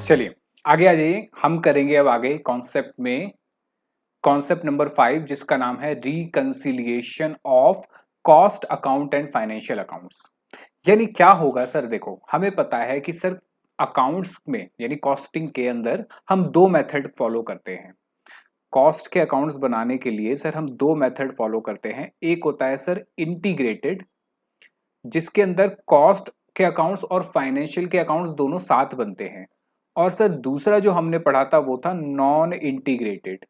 चलिए आगे आ जाइए। हम करेंगे अब आगे कॉन्सेप्ट में कॉन्सेप्ट नंबर 5 जिसका नाम है reconciliation of cost account and financial accounts. यानी क्या होगा सर, देखो हमें पता है कि सर अकाउंट्स में यानी कॉस्टिंग के अंदर हम दो मेथड फॉलो करते हैं। कॉस्ट के अकाउंट्स बनाने के लिए सर हम दो मेथड फॉलो करते हैं। एक होता है सर इंटीग्रेटेड, जिसके अंदर कॉस्ट के अकाउंट्स और फाइनेंशियल के अकाउंट्स दोनों साथ बनते हैं। और सर दूसरा जो हमने पढ़ा था वो था नॉन इंटीग्रेटेड।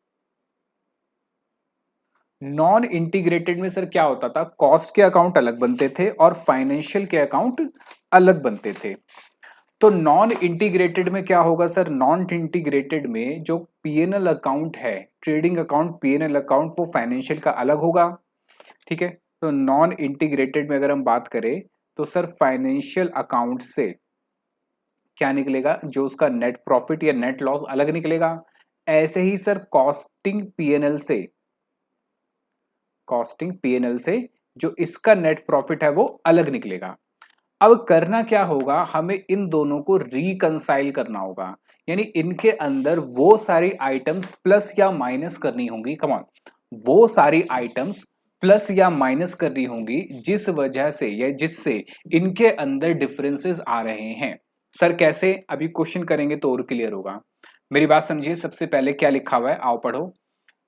नॉन इंटीग्रेटेड में सर क्या होता था, कॉस्ट के अकाउंट अलग बनते थे और फाइनेंशियल के अकाउंट अलग बनते थे। तो नॉन इंटीग्रेटेड में क्या होगा सर, नॉन इंटीग्रेटेड में जो पीएनएल अकाउंट है, ट्रेडिंग अकाउंट पीएनएल अकाउंट, वो फाइनेंशियल का अलग होगा। ठीक है, तो नॉन इंटीग्रेटेड में अगर हम बात करें तो सर फाइनेंशियल अकाउंट से क्या निकलेगा, जो उसका नेट प्रॉफिट या नेट लॉस अलग निकलेगा। ऐसे ही सर कॉस्टिंग पीएनएल से जो इसका नेट प्रॉफिट है वो अलग निकलेगा। अब करना क्या होगा, हमें इन दोनों को रिकंसाइल करना होगा। यानी इनके अंदर वो सारी आइटम्स प्लस या माइनस करनी होंगी। कम ऑन, वो सारी आइटम्स प्लस या माइनस करनी होंगी जिस वजह से या जिससे इनके अंदर डिफरेंसेस आ रहे हैं। सर कैसे, अभी क्वेश्चन करेंगे तो और क्लियर होगा। मेरी बात समझिए। सबसे पहले क्या लिखा हुआ है, आओ पढ़ो।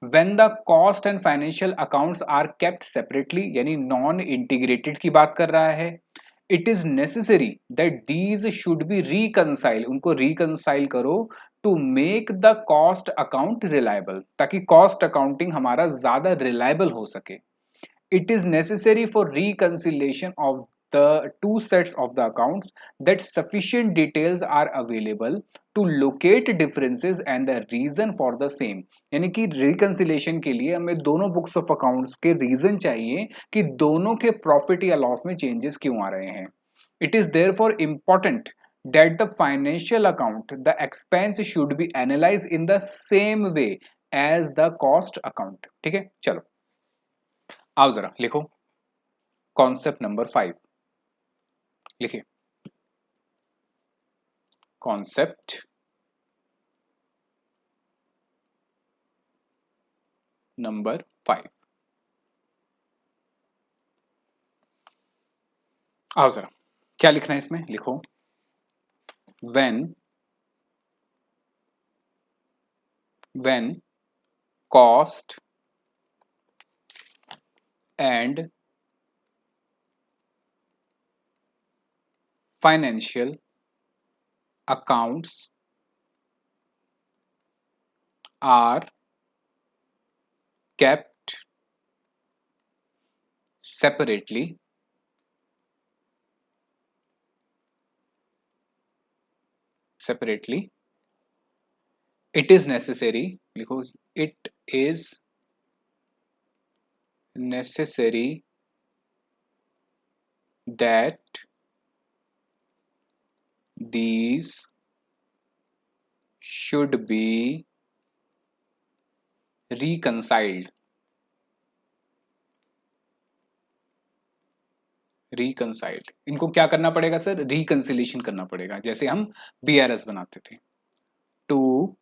When the cost and financial accounts are kept separately, यानी नॉन इंटीग्रेटेड की बात कर रहा है, it is necessary that these should be reconcile, उनको रिकंसाइल करो to make the cost account reliable, ताकि कॉस्ट अकाउंटिंग हमारा ज्यादा रिलायबल हो सके। It is necessary for reconciliation of the two sets of the accounts that sufficient details are available to locate differences and the reason for the same। यानी कि reconciliation के लिए हमें दोनों books of accounts के reason चाहिए कि दोनों के profit या loss में changes क्यों आ रहे हैं। It is therefore important that the financial account, the expense should be analyzed in the same way as the cost account। ठीक है, चलो आओ जरा लिखो कॉन्सेप्ट नंबर 5। लिखिए कॉन्सेप्ट नंबर 5। आओ जरा, क्या लिखना है इसमें, लिखो when cost and financial accounts are kept separately, it is necessary, लिखो it is necessary that these should be reconciled, इनको क्या करना पड़ेगा सर, रिकंसिलेशन करना पड़ेगा, जैसे हम बीआरएस बनाते थे। To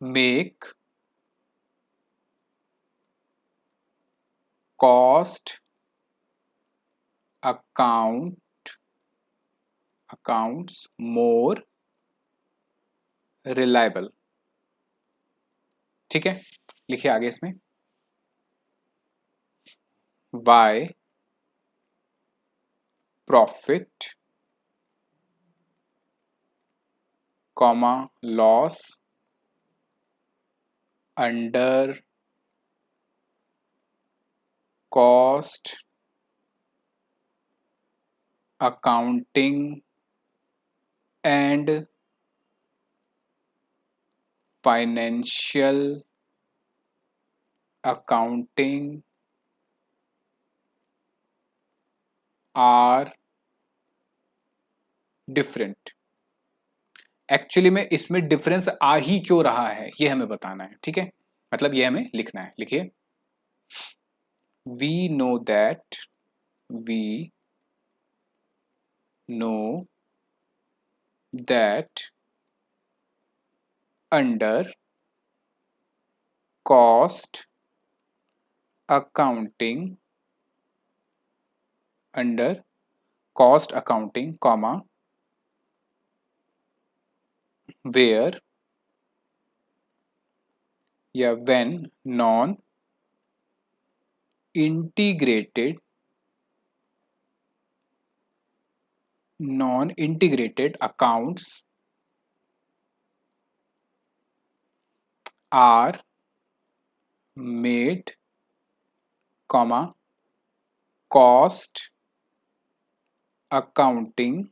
make cost accounts more reliable. ठीक है, लिखिए आगे इसमें why profit comma loss under cost accounting and financial accounting are different. Actually में इसमें डिफरेंस आ ही क्यों रहा है ये हमें बताना है। ठीक है, मतलब ये हमें लिखना है। लिखिए we know that under cost accounting, under cost accounting, comma, where या when non-integrated accounts are made, comma, cost accounting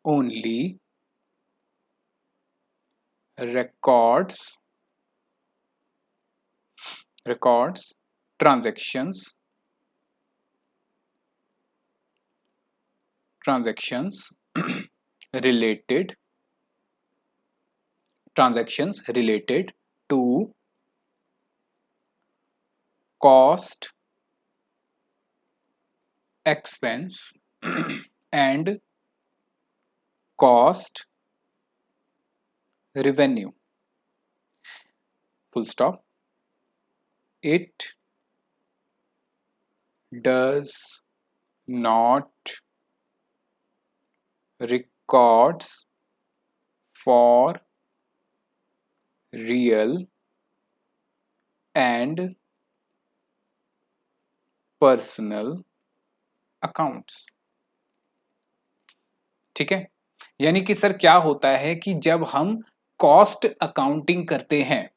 only records transactions related to cost, expense and cost revenue, full stop. It does not records for real and personal accounts. ठीक है, यानी कि sir क्या होता है कि जब हम कॉस्ट अकाउंटिंग करते हैं,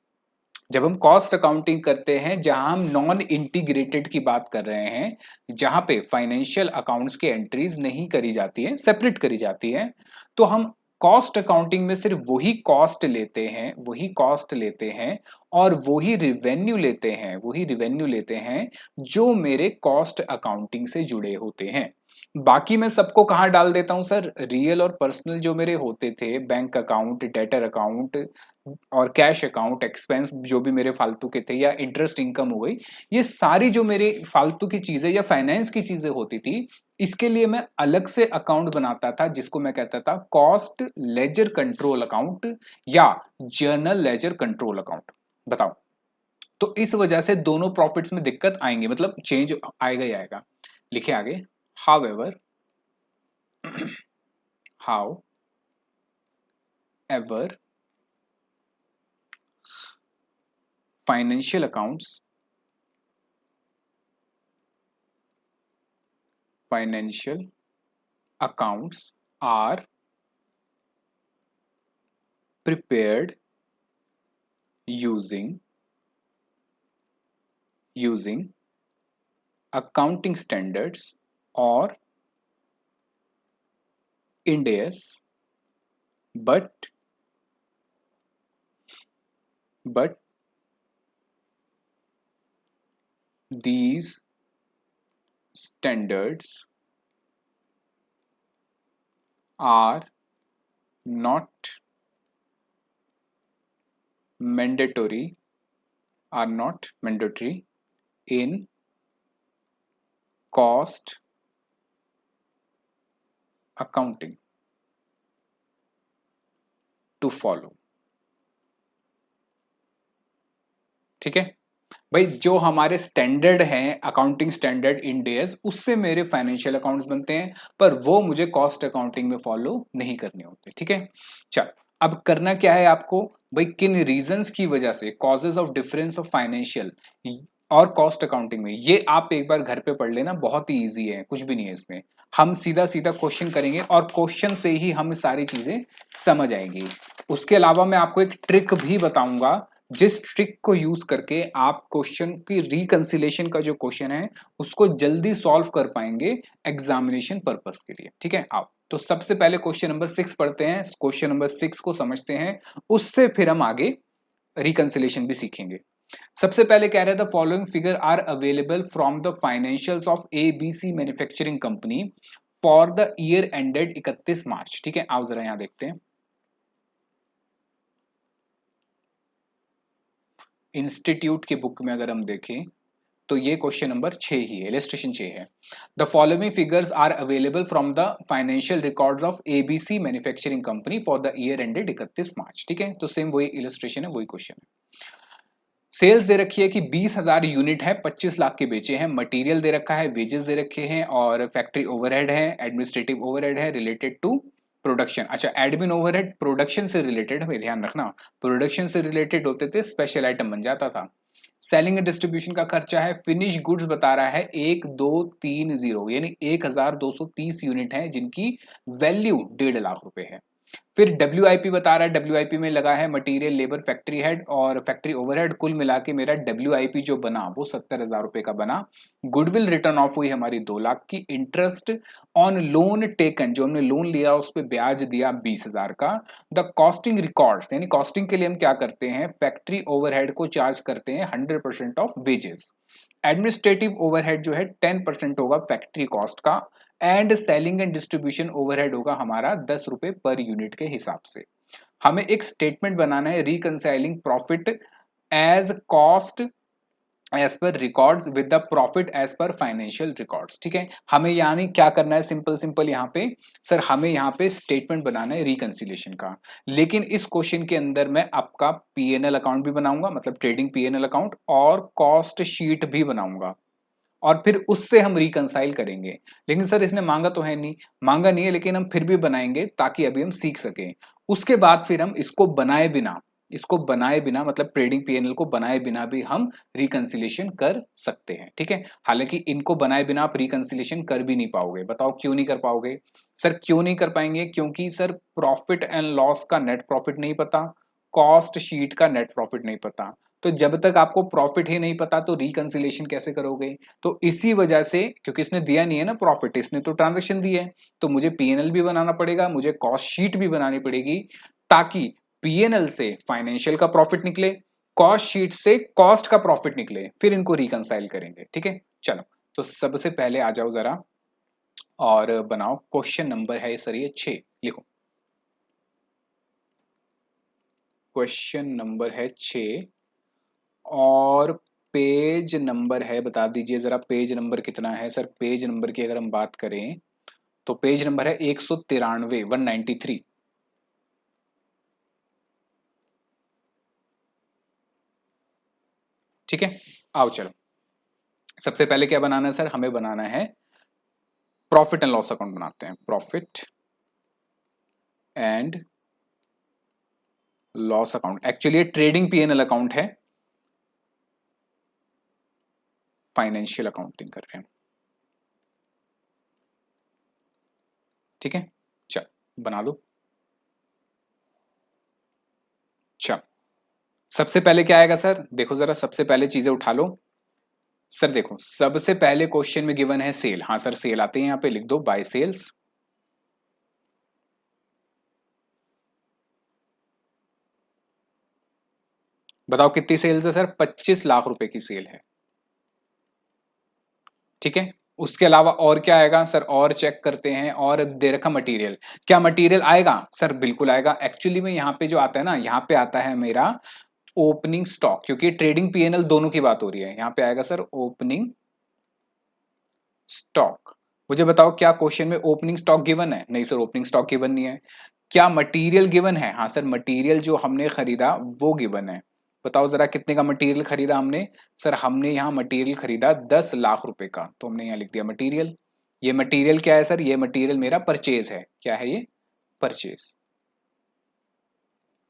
जहां हम नॉन इंटीग्रेटेड की बात कर रहे हैं, जहां पे फाइनेंशियल अकाउंट्स की एंट्रीज नहीं करी जाती है, सेपरेट करी जाती है, तो हम कॉस्ट अकाउंटिंग में सिर्फ वही कॉस्ट लेते हैं और वही रिवेन्यू लेते हैं जो मेरे कॉस्ट अकाउंटिंग से जुड़े होते हैं। बाकी मैं सबको कहां डाल देता हूं सर, रियल और पर्सनल जो मेरे होते थे, बैंक अकाउंट, डेटर अकाउंट और कैश अकाउंट, एक्सपेंस जो भी मेरे फालतू के थे, या इंटरेस्ट इनकम हो गई, ये सारी जो मेरे फालतू की चीजें या फाइनेंस की चीजें होती थी, इसके लिए मैं अलग से अकाउंट बनाता था जिसको मैं कहता था कॉस्ट लेजर कंट्रोल अकाउंट या जर्नल लेजर कंट्रोल अकाउंट। बताओ, तो इस वजह से दोनों प्रॉफिट्स में दिक्कत आएंगे, मतलब चेंज आएगा ही आएगा। लिखे आगे, however financial accounts are prepared using accounting standards or Ind AS, but these standards are not mandatory in cost accounting to follow। ठीक है भाई, जो हमारे स्टैंडर्ड हैं, अकाउंटिंग स्टैंडर्ड इंड एस, उससे मेरे फाइनेंशियल अकाउंट्स बनते हैं, पर वो मुझे कॉस्ट अकाउंटिंग में फॉलो नहीं करने होते। ठीक है, चल अब करना क्या है आपको भाई, किन रीजंस की वजह से, causes of difference of financial और कॉस्ट अकाउंटिंग में, ये आप एक बार घर पे पढ़ लेना, बहुत ही ईजी है, कुछ भी नहीं है इसमें। हम सीधा सीधा क्वेश्चन करेंगे और क्वेश्चन से ही हम सारी चीजें समझ आएंगी। उसके अलावा मैं आपको एक ट्रिक भी बताऊंगा, जिस ट्रिक को यूज करके आप क्वेश्चन की रिकंसिलेशन का जो क्वेश्चन है उसको जल्दी सॉल्व कर पाएंगे एग्जामिनेशन पर्पस के लिए। ठीक है, आओ तो सबसे पहले क्वेश्चन नंबर 6 पढ़ते हैं, क्वेश्चन नंबर 6 को समझते हैं, उससे फिर हम आगे रिकंसिलेशन भी सीखेंगे। सबसे पहले कह रहे थे following figure are available from the financials of ABC manufacturing company for the year ended 31 March. ठीक है, आओ जरा यहां देखते हैं। इंस्टीट्यूट की बुक में अगर हम देखें तो ये क्वेश्चन नंबर 6 ही है, इलस्ट्रेशन 6 है। The following figures are available from the financial records of ABC manufacturing company for the year ended 31 March. ठीक है, तो सेम वही इलस्ट्रेशन है, वही क्वेश्चन है। सेल्स दे रखी है कि 20,000 यूनिट है, 25 लाख के बेचे हैं। मटेरियल दे रखा है, वेजेस दे रखे हैं, और फैक्ट्री ओवरहेड है, एडमिनिस्ट्रेटिव ओवरहेड है रिलेटेड टू प्रोडक्शन। अच्छा, एडमिन ओवरहेड प्रोडक्शन से रिलेटेड है, ध्यान रखना, प्रोडक्शन से रिलेटेड होते थे, स्पेशल आइटम बन जाता था। सेलिंग एंड डिस्ट्रीब्यूशन का खर्चा है, फिनिश गुड्स बता रहा है 1230, यानी 1230 यूनिट है जिनकी वैल्यू 1.5 लाख रुपए है। फिर डब्ल्यू बता रहा है, डब्ल्यू में लगा है मटेरियल, लेबर, फैक्ट्री हेड और फैक्ट्री ओवरहेड, कुल मिला के मेरा डब्ल्यू जो बना वो 70,000 रुपए का बना। गुडविल रिटर्न ऑफ हुई हमारी 2 लाख की। इंटरेस्ट ऑन लोन टेकन, जो हमने लोन लिया उस पर ब्याज दिया 20,000 का। द कॉस्टिंग रिकॉर्ड्स, यानी कॉस्टिंग के लिए हम क्या करते हैं, फैक्ट्री ओवरहेड को चार्ज करते हैं 100% ऑफ वेजेस। एडमिनिस्ट्रेटिव ओवरहेड जो है 10% होगा फैक्ट्री कॉस्ट का। And selling and distribution overhead होगा हमारा 10 रुपए पर यूनिट के हिसाब से। हमें एक स्टेटमेंट बनाना है, reconciling profit as cost as per records with the profit as per financial records. ठीक है, हमें यानी क्या करना है, सिंपल सिंपल यहाँ पे सर हमें यहाँ पे स्टेटमेंट बनाना है रिकंसिलिएशन का। लेकिन इस क्वेश्चन के अंदर मैं आपका पीएनएल अकाउंट भी बनाऊंगा, मतलब ट्रेडिंग पीएनएल अकाउंट, और कॉस्ट शीट भी बनाऊंगा, और फिर उससे हम रिकंसाइल करेंगे। लेकिन सर इसने मांगा तो है नहीं, मांगा नहीं है, लेकिन हम फिर भी बनाएंगे ताकि अभी हम सीख सकें। उसके बाद फिर हम इसको बनाए बिना मतलब ट्रेडिंग पीएनएल को बनाए बिना भी हम रिकंसिलिएशन कर सकते हैं। ठीक है, हालांकि इनको बनाए बिना आप रिकंसिलिएशन कर भी नहीं पाओगे। बताओ क्यों नहीं कर पाओगे? सर क्यों नहीं कर पाएंगे? क्योंकि सर प्रॉफिट एंड लॉस का नेट प्रॉफिट नहीं पता, कॉस्ट शीट का नेट प्रॉफिट नहीं पता। तो जब तक आपको प्रॉफिट ही नहीं पता तो रिकंसिलिएशन कैसे करोगे? तो इसी वजह से, क्योंकि इसने दिया नहीं है ना प्रॉफिट, इसने तो ट्रांजैक्शन दी है, तो मुझे पीएनएल भी बनाना पड़ेगा, मुझे कॉस्ट शीट भी बनानी पड़ेगी, ताकि पीएनएल से फाइनेंशियल का प्रॉफिट निकले, कॉस्ट शीट से कॉस्ट का प्रॉफिट निकले, फिर इनको रिकंसाइल करेंगे। ठीक है, चलो, तो सबसे पहले आ जाओ जरा और बनाओ। क्वेश्चन नंबर है सर ये 6, लिखो। क्वेश्चन नंबर है 6 और पेज नंबर है, बता दीजिए जरा पेज नंबर कितना है सर? पेज नंबर की अगर हम बात करें तो पेज नंबर है 193, 193। ठीक है, आओ चलो, सबसे पहले क्या बनाना है सर? हमें बनाना है प्रॉफिट एंड लॉस अकाउंट बनाते हैं, profit and loss account. Actually ये ट्रेडिंग पीएनएल अकाउंट है, फाइनेंशियल अकाउंटिंग कर रहे हैं। ठीक है, चल बना दो। चल, सबसे पहले क्या आएगा सर? देखो जरा, सबसे पहले चीजें उठा लो। सर देखो, सबसे पहले क्वेश्चन में गिवन है सेल। हाँ सर, सेल आते हैं, यहाँ पे लिख दो बाय सेल्स। बताओ कितनी सेल्स है सर? 25 लाख रुपए की सेल है। ठीक है, उसके अलावा और क्या आएगा सर? और चेक करते हैं। और दे रखा मटेरियल, क्या मटेरियल आएगा सर? बिल्कुल आएगा। एक्चुअली में यहाँ पे जो आता है ना, यहाँ पे आता है मेरा ओपनिंग स्टॉक, क्योंकि ट्रेडिंग पीएनएल दोनों की बात हो रही है। यहाँ पे आएगा सर ओपनिंग स्टॉक। मुझे बताओ क्या क्वेश्चन में ओपनिंग स्टॉक गिवन है? नहीं सर, ओपनिंग स्टॉक गिवन नहीं है। क्या मटेरियल गिवन है? हाँ सर, मटेरियल जो हमने खरीदा वो गिवन है। बताओ जरा कितने का मटेरियल खरीदा हमने? सर हमने यहाँ मटेरियल खरीदा 10 लाख रुपए का, तो हमने यहाँ लिख दिया मटेरियल। ये मटेरियल क्या है सर? ये मटेरियल मेरा परचेज है। क्या है ये? परचेज।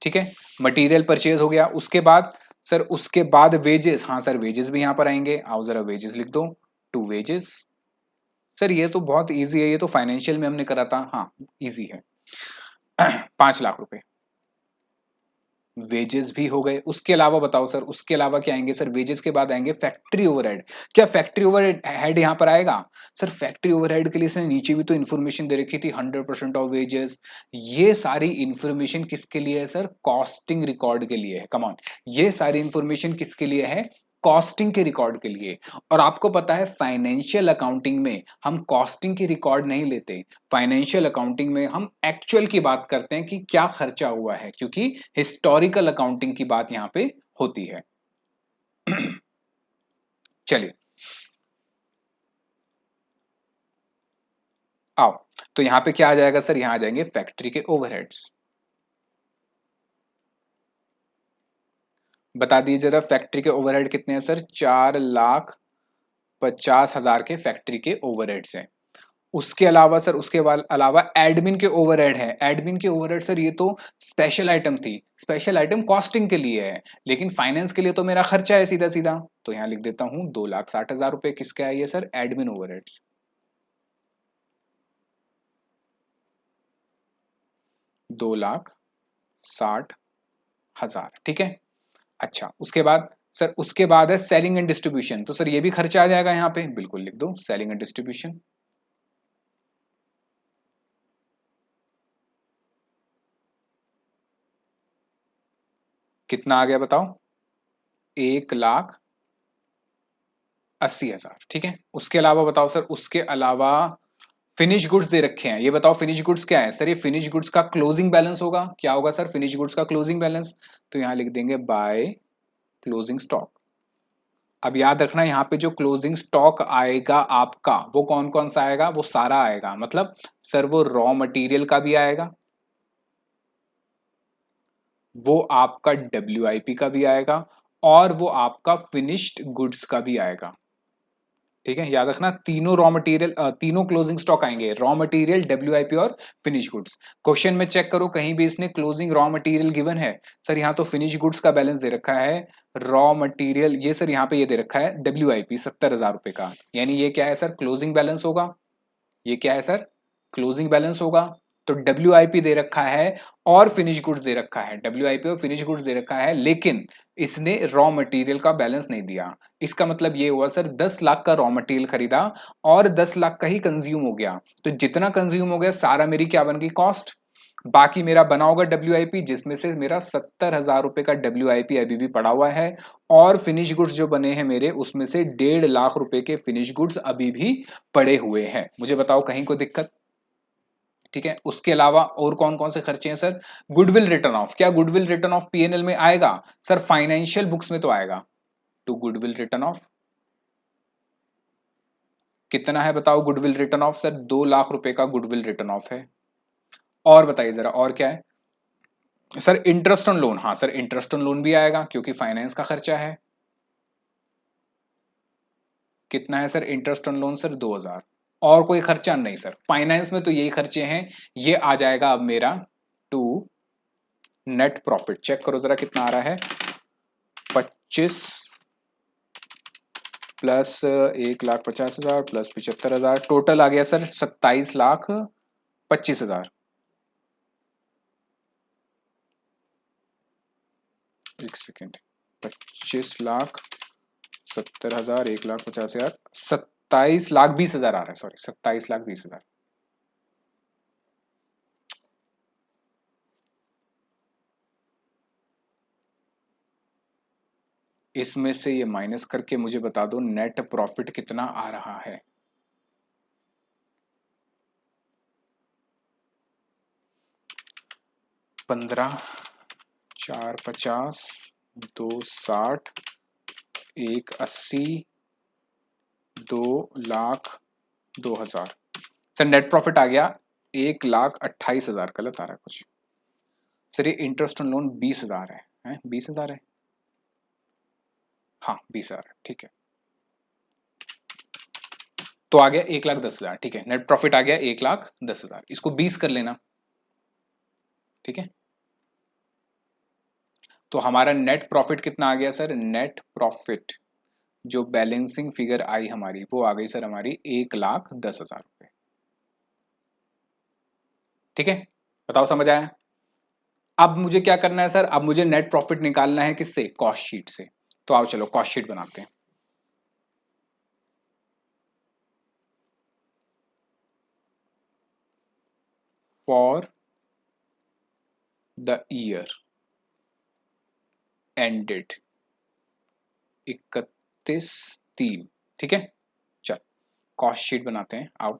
ठीक है, मटेरियल परचेज हो गया। उसके बाद सर, उसके बाद वेजेस। हाँ सर, वेजेस भी यहाँ पर आएंगे। आओ जरा वेजेस लिख दो, टू वेजेस। सर ये तो बहुत इजी है, ये तो फाइनेंशियल में हमने करा था। हाँ, इजी है। 5 लाख रुपए वेजेस भी हो गए। उसके अलावा बताओ सर, उसके अलावा क्या आएंगे सर? वेजेस के बाद आएंगे फैक्ट्री ओवरहेड। क्या फैक्ट्री ओवरहेड यहाँ पर आएगा? सर फैक्ट्री ओवरहेड के लिए इसने नीचे भी तो इन्फॉर्मेशन दे रखी थी, 100% ऑफ वेजेस। ये सारी इन्फॉर्मेशन किसके लिए है सर? कॉस्टिंग रिकॉर्ड के लिए है। कम ऑन, ये सारी इन्फॉर्मेशन किसके लिए है? कॉस्टिंग के रिकॉर्ड के लिए। और आपको पता है फाइनेंशियल अकाउंटिंग में हम कॉस्टिंग की रिकॉर्ड नहीं लेते। फाइनेंशियल अकाउंटिंग में हम एक्चुअल की बात करते हैं कि क्या खर्चा हुआ है, क्योंकि हिस्टोरिकल अकाउंटिंग की बात यहां पे होती है। चलिए, आओ, तो यहां पे क्या आ जाएगा सर, यहां आ जाएंगे फैक्ट्री के ओवरहेड्स। बता दीजिए जरा फैक्ट्री के ओवरहेड कितने हैं सर, 4,50,000 के फैक्ट्री के ओवरहेड्स हैं। उसके अलावा सर, अलावा एडमिन के ओवरहेड है। एडमिन के ओवरहेड सर, ये तो स्पेशल आइटम थी, स्पेशल आइटम कॉस्टिंग के लिए है, लेकिन फाइनेंस के लिए तो मेरा खर्चा है सीधा सीधा। तो यहां लिख देता हूं 2,60,000 रुपए किसका है ये सर, एडमिन ओवरहेड्स। 2,60,000, ठीक है। अच्छा, उसके बाद सर, उसके बाद है सेलिंग एंड डिस्ट्रीब्यूशन। तो सर ये भी खर्चा आ जाएगा यहाँ पे, बिल्कुल लिख दो सेलिंग एंड डिस्ट्रीब्यूशन। कितना आ गया बताओ, 1,80,000, ठीक है। उसके अलावा बताओ सर, उसके अलावा फिनिश गुड्स दे रखे हैं, ये बताओ फिनिश गुड्स क्या है सर, ये फिनिश गुड्स का क्लोजिंग बैलेंस होगा। क्या होगा सर, फिनिश गुड्स का क्लोजिंग बैलेंस। तो यहां लिख देंगे बाय क्लोजिंग स्टॉक। अब याद रखना, यहाँ पे जो क्लोजिंग स्टॉक आएगा आपका, वो कौन कौन सा आएगा, वो सारा आएगा। मतलब सर वो रॉ मटेरियल का भी आएगा, वो आपका WIP का भी आएगा, और वो आपका फिनिश्ड गुड्स का भी आएगा। ठीक है, याद रखना, तीनों रॉ मटेरियल, तीनों क्लोजिंग स्टॉक आएंगे, रॉ मटेरियल, WIP और फिनिश गुड्स। क्वेश्चन में चेक करो कहीं भी इसने क्लोजिंग रॉ मटेरियल गिवन है सर, यहाँ तो फिनिश गुड्स का बैलेंस दे रखा है, रॉ मटेरियल ये सर यहाँ पे ये दे रखा है WIP 70,000 रुपए का, यानी ये क्या है सर, क्लोजिंग बैलेंस होगा। ये क्या है सर, क्लोजिंग बैलेंस होगा। तो WIP दे रखा है और फिनिश गुड्स दे रखा है, WIP और फिनिश गुड्स दे रखा है, लेकिन इसने रॉ मटेरियल का बैलेंस नहीं दिया। इसका मतलब ये हुआ सर, 10 लाख का रॉ मटेरियल खरीदा और 10 लाख का ही कंज्यूम हो गया। तो जितना कंज्यूम हो गया सारा मेरी क्या बन गई, कॉस्ट। बाकी मेरा बना होगा WIP, जिसमें से मेरा 70,000 रुपए का WIP अभी भी पड़ा हुआ है, और फिनिश गुड्स जो बने हैं मेरे, उसमें से 1.5 लाख रुपए के फिनिश गुड्स अभी भी पड़े हुए हैं। मुझे बताओ कहीं को दिक्कत। ठीक है, उसके अलावा और कौन कौन से खर्चे हैं सर, गुडविल रिटर्न ऑफ। क्या गुडविल रिटर्न ऑफ PNL में आएगा सर, फाइनेंशियल बुक्स में तो आएगा। टू गुडविल रिटर्न ऑफ कितना है बताओ, goodwill return of sir 2 lakh रुपए का गुडविल रिटर्न ऑफ है। और बताइए जरा, और क्या है सर, इंटरेस्ट ऑन लोन। हाँ सर, इंटरेस्ट ऑन लोन भी आएगा क्योंकि फाइनेंस का खर्चा है। कितना है sir interest on loan sir, 2,000। और कोई खर्चा नहीं सर, फाइनेंस में तो यही खर्चे हैं। ये आ जाएगा अब मेरा टू नेट प्रॉफिट। चेक करो जरा कितना आ रहा है, 25 प्लस 1,50,000 प्लस 75,000, टोटल आ गया सर 27,25,000। एक सेकेंड, 25,70,000, 1,50,000, 27,20,000 आ रहा है, सॉरी 27,20,000। इसमें से ये माइनस करके मुझे बता दो नेट प्रॉफिट कितना आ रहा है। 15, 4,50, 2,60, 1,80, 2,02,000। सर नेट प्रॉफिट आ गया 1,28,000, गलत आ रहा है कुछ। सर ये इंटरेस्ट ऑन लोन 20,000 है 20,000 है। हाँ 20,000 है, ठीक है। तो आ गया 1,10,000, ठीक है। नेट प्रॉफिट आ गया 1,10,000, इसको 20 कर लेना, ठीक है। तो हमारा नेट प्रॉफिट कितना आ गया सर, नेट प्रॉफिट जो बैलेंसिंग फिगर आई हमारी, वो आ गई सर हमारी 1,10,000 रुपए, ठीक है। बताओ समझ आया। अब मुझे क्या करना है सर, अब मुझे नेट प्रॉफिट निकालना है किससे, कॉस्ट शीट से। तो आओ चलो कॉस्ट शीट बनाते हैं। फॉर द ईयर एंडेड 31/3, ठीक है। चल कॉस्ट शीट बनाते हैं, आओ।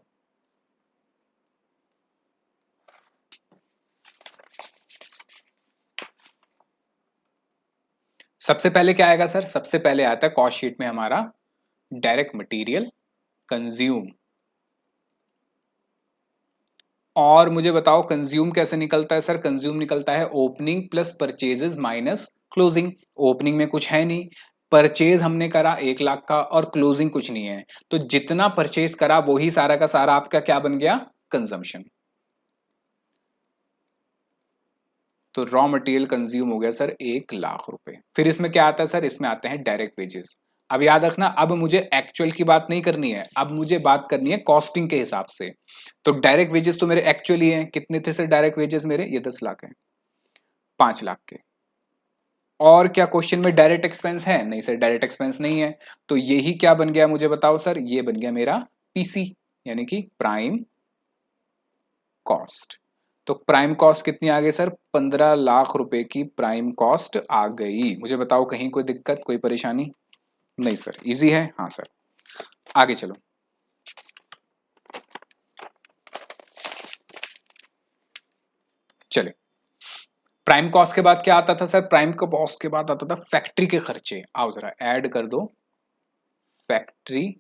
सबसे पहले क्या आएगा सर, सबसे पहले आता है कॉस्ट शीट में हमारा डायरेक्ट मटेरियल कंज्यूम। और मुझे बताओ कंज्यूम कैसे निकलता है सर? कंज्यूम निकलता है opening plus purchases minus closing. Opening में कुछ है नहीं, परचेज हमने करा 1 लाख का और क्लोजिंग कुछ नहीं है, तो जितना परचेज करा वही सारा का सारा आपका क्या बन गया? कंजम्पशन। तो रॉ मटेरियल कंज्यूम हो गया सर 1 लाख रुपए। फिर इसमें क्या आता है सर? इसमें आते हैं डायरेक्ट वेजेस। अब याद रखना, अब मुझे एक्चुअल की बात नहीं करनी है, अब मुझे बात करनी है कॉस्टिंग के हिसाब से। तो डायरेक्ट वेजेस तो मेरे एक्चुअली हैं, कितने थे सर डायरेक्ट वेजेस मेरे? ये 10 लाख है, 5 लाख के। और क्या क्वेश्चन में डायरेक्ट एक्सपेंस है? नहीं सर, डायरेक्ट एक्सपेंस नहीं है। तो यही क्या बन गया मुझे बताओ सर? ये बन गया मेरा पीसी, यानी कि प्राइम कॉस्ट। तो प्राइम कॉस्ट कितनी आ गई सर? 15 लाख रुपए की प्राइम कॉस्ट आ गई। मुझे बताओ कहीं कोई दिक्कत, कोई परेशानी? नहीं सर, इजी है। हाँ सर, आगे चलो। चले, प्राइम कॉस्ट के बाद क्या आता था सर? प्राइम कॉस्ट के बाद आता था फैक्ट्री के खर्चे। आओ जरा ऐड कर दो, फैक्ट्री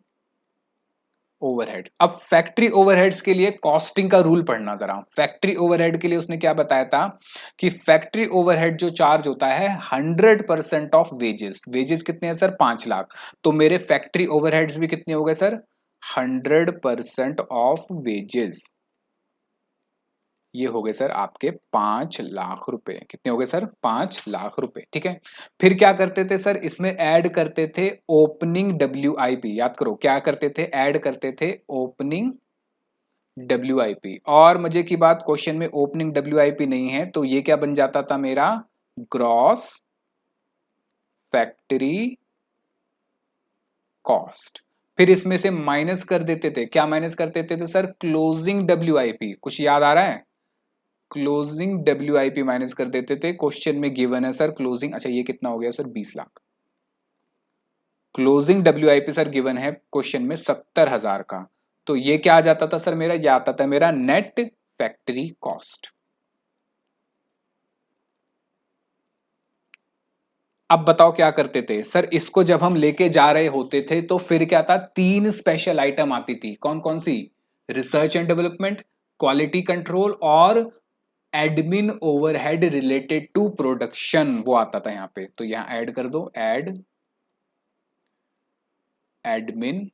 ओवरहेड। अब फैक्ट्री ओवरहेड्स के लिए कॉस्टिंग का रूल पढ़ना जरा। फैक्ट्री ओवरहेड के लिए उसने क्या बताया था कि फैक्ट्री ओवरहेड जो चार्ज होता है 100% ऑफ वेजेस। वेजेस कितने हैं सर? 5 लाख। तो मेरे फैक्ट्री ओवरहेड्स भी कितने हो गए सर? 100% of wages. ये हो गए सर आपके 5 लाख रुपए। कितने हो गए सर? 5 लाख रुपए। ठीक है। फिर क्या करते थे सर? इसमें ऐड करते थे ओपनिंग WIP। याद करो क्या करते थे? ऐड करते थे ओपनिंग WIP। और मजे की बात, क्वेश्चन में ओपनिंग WIP नहीं है, तो ये क्या बन जाता था मेरा? Gross factory cost. फिर इसमें से माइनस कर देते थे, क्या माइनस कर देते थे सर? Closing WIP। कुछ याद आ रहा है? क्लोजिंग WIP माइनस कर देते थे। क्वेश्चन में गिवन है सर क्लोजिंग, अच्छा ये कितना हो गया sir? 20 lakh. Closing WIP sir given है क्वेश्चन में 70,000 का। तो ये क्या आ जाता था सर मेरा? ये आता था मेरा नेट फैक्ट्री कॉस्ट। अब बताओ क्या करते थे सर? इसको जब हम लेके जा रहे होते थे तो फिर क्या था? 3 स्पेशल आइटम आती थी। कौन कौन सी? Research and development, quality control और admin overhead related to production. वो आता था यहाँ पे, तो यहाँ ऐड कर दो, admin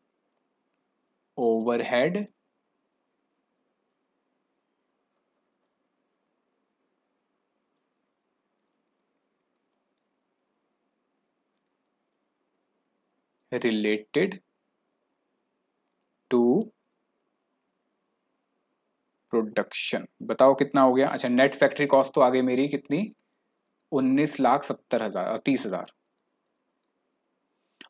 overhead related to production. बताओ कितना हो गया? अच्छा, नेट फैक्ट्री कॉस्ट तो आ गई मेरी कितनी? 19,70,000 30,000।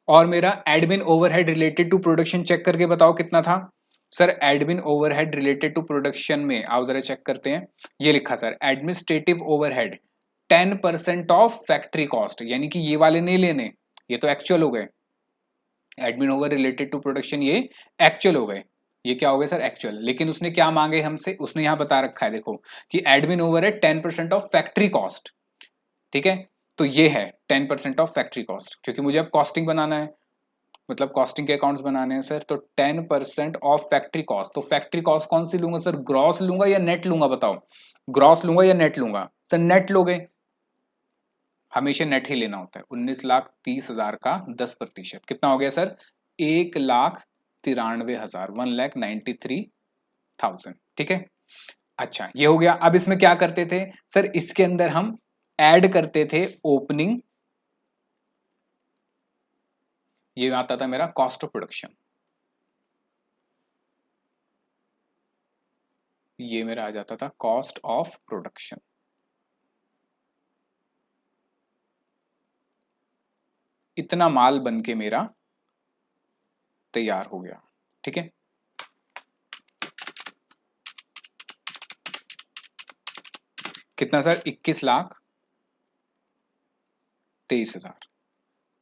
और मेरा admin overhead related to production check करके बताओ कितना था sir? Admin overhead related to production में आओ जरा चेक करते हैं। ये लिखा sir administrative overhead 10% of factory cost, यानी कि ये वाले नहीं लेने, ये तो एक्चुअल हो गए। Admin over related to production ये एक्चुअल हो गए। ये क्या हो गया सर? एक्चुअल। लेकिन उसने क्या मांगे हमसे? उसने यहां बता रखा है देखो कि एडमिन ओवर है 10% ऑफ फैक्ट्री कॉस्ट। ठीक है, तो ये है 10% ऑफ फैक्ट्री कॉस्ट, क्योंकि मुझे अब कॉस्टिंग बनाना है, मतलब कॉस्टिंग के अकाउंट्स बनाने हैं सर। तो 10% ऑफ फैक्ट्री कॉस्ट। तो फैक्ट्री कॉस्ट कौन सी लूंगा सर? ग्रॉस लूंगा या नेट लूंगा? बताओ, ग्रॉस लूंगा या नेट लूंगा? सर नेट लोगे, हमेशा नेट ही लेना होता है। 19,30,000 का 10%। कितना हो गया सर? 1,93,000, 1,93,000। ठीक है। अच्छा ये हो गया। अब इसमें क्या करते थे सर? इसके अंदर हम ऐड करते थे ओपनिंग, ये आता था मेरा कॉस्ट ऑफ प्रोडक्शन। ये मेरा आ जाता था कॉस्ट ऑफ प्रोडक्शन। इतना माल बन के मेरा तैयार हो गया। ठीक है। कितना सर? 21,23,000।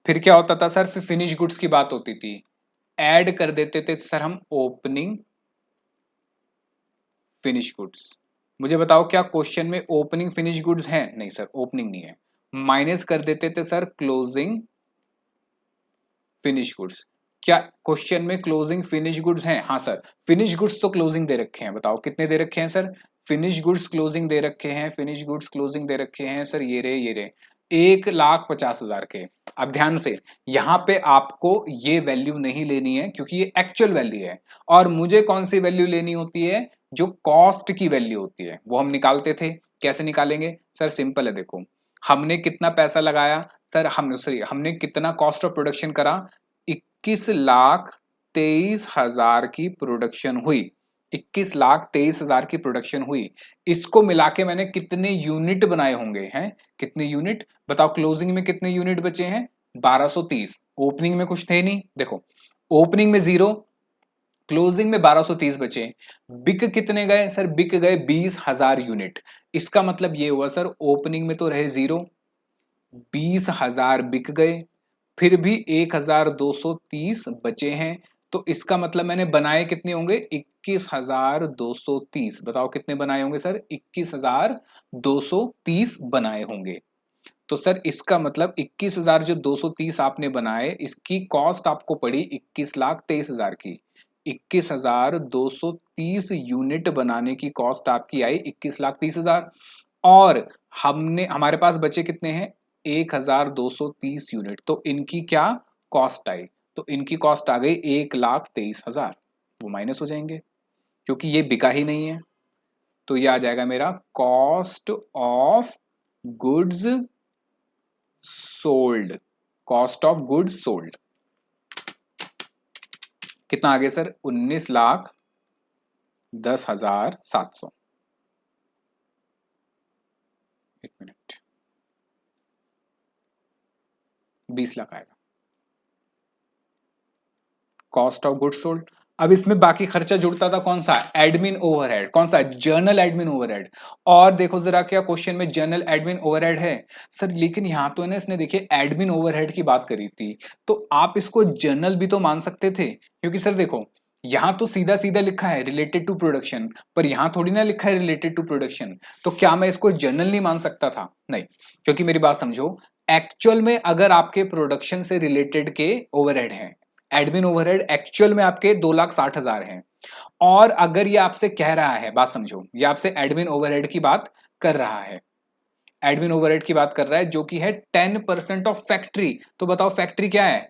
फिर क्या होता था सर? फिर फिनिश गुड्स की बात होती थी, ऐड कर देते थे सर हम ओपनिंग फिनिश गुड्स। मुझे बताओ क्या क्वेश्चन में ओपनिंग फिनिश गुड्स हैं? नहीं सर, ओपनिंग नहीं है। माइनस कर देते थे सर क्लोजिंग फिनिश गुड्स। क्या क्वेश्चन में क्लोजिंग फिनिश गुड्स हैं? हाँ सर, फिनिश गुड्स तो क्लोजिंग दे रखे हैं, बताओ कितने दे रखे हैं सर? फिनिश गुड्स क्लोजिंग दे रखे हैं, फिनिश गुड्स क्लोजिंग दे रखे हैं सर, ये रे 1,50,000 के। अब ध्यान से, यहाँ पे आपको ये वैल्यू नहीं लेनी है क्योंकि ये एक्चुअल वैल्यू है, और मुझे कौन सी वैल्यू लेनी होती है? जो कॉस्ट की वैल्यू होती है वो हम निकालते थे। कैसे निकालेंगे सर? सिंपल है, देखो हमने कितना पैसा लगाया सर, हमने कितना कॉस्ट ऑफ प्रोडक्शन करा? 21,23,000 की प्रोडक्शन हुई। 21,23,000 की प्रोडक्शन हुई। इसको मिला के मैंने कितने यूनिट बनाए होंगे? हैं कितने यूनिट बताओ? क्लोजिंग में कितने यूनिट बचे हैं? 1230। ओपनिंग में कुछ थे नहीं, देखो ओपनिंग में 0, क्लोजिंग में 1230 बचे। बिक कितने गए सर? बिक गए 20,000 यूनिट। इसका मतलब ये हुआ सर, ओपनिंग में तो रहे 0, 20,000 बिक गए, फिर भी 1,230 बचे हैं। तो इसका मतलब मैंने बनाए कितने होंगे? 21,230। बताओ कितने बनाए होंगे सर? 21,230 बनाए होंगे। तो सर इसका मतलब 21,000 जो 230 आपने बनाए, इसकी कॉस्ट आपको पड़ी 21,23,000 की। 21,230 यूनिट बनाने की कॉस्ट आपकी आई 21,30,000, और हमने हमारे पास बचे कितने हैं? 1,230 यूनिट। तो इनकी क्या कॉस्ट आई? तो इनकी कॉस्ट आ गई 1,23,000। वो माइनस हो जाएंगे क्योंकि ये बिका ही नहीं है। तो ये आ जाएगा मेरा cost of goods sold. Cost of goods sold कितना आ गया सर? 19,10,700। एक मिनट, 20 लाख आएगा कॉस्ट ऑफ गुड्स सोल्ड। अब इसमें बाकी खर्चा जुड़ता था कौन सा? Admin overhead. कौन सा? Journal admin overhead. और देखो जरा, क्या क्वेश्चन में जर्नल एडमिन ओवरहेड है सर? लेकिन यहां तो है ना, इसने देखिए एडमिन ओवरहेड की बात करी थी, तो आप इसको जर्नल भी तो मान सकते थे, क्योंकि सर देखो यहां तो सीधा सीधा लिखा है रिलेटेड टू प्रोडक्शन, पर यहां थोड़ी ना लिखा है रिलेटेड टू प्रोडक्शन। तो क्या मैं इसको जर्नल नहीं मान सकता था? नहीं, क्योंकि मेरी बात समझो, एक्चुअल में अगर आपके प्रोडक्शन से रिलेटेड के ओवरहेड हैं, एडमिन ओवरहेड एक्चुअल में आपके 2,60,000 हैं, और अगर ये आपसे कह रहा है, बात समझो, ये आपसे एडमिन ओवरहेड की बात कर रहा है, एडमिन ओवरहेड की बात कर रहा है जो कि है 10% ऑफ फैक्ट्री। तो बताओ फैक्ट्री क्या है?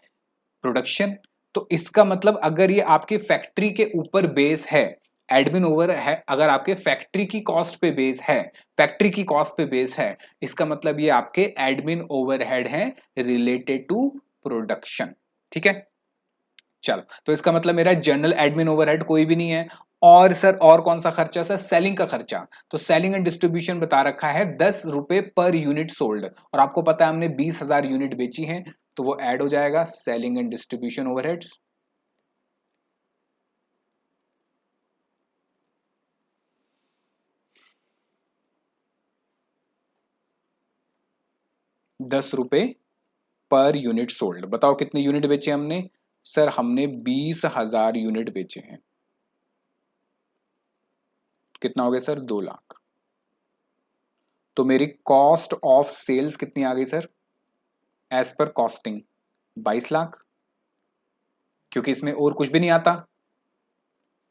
प्रोडक्शन। तो इसका मतलब अगर ये आपके फैक्ट्री के ऊपर बेस है, एडमिन ओवर है, अगर आपके फैक्ट्री की कॉस्ट पे बेस है, फैक्ट्री की कॉस्ट पे बेस है, इसका मतलब ये आपके एडमिन ओवरहेड हैं रिलेटेड टू प्रोडक्शन। ठीक है, चलो, तो इसका मतलब मेरा जनरल एडमिन ओवरहेड कोई भी नहीं है। और सर और कौन सा खर्चा? सर सेलिंग का खर्चा। तो सेलिंग एंड डिस्ट्रीब्यूशन बता रखा है 10 रुपए पर यूनिट सोल्ड, और आपको पता है हमने 20,000 यूनिट बेची है, तो वो ऐड हो जाएगा सेलिंग एंड डिस्ट्रीब्यूशन ओवरहेड्स। 10 रुपए पर यूनिट सोल्ड। बताओ कितने यूनिट बेचे हमने? सर हमने 20,000 यूनिट बेचे हैं। कितना हो गया सर? 2 लाख। तो मेरी कॉस्ट ऑफ सेल्स कितनी आ गई sir as per costing? 22 lakh, क्योंकि इसमें और कुछ भी नहीं आता।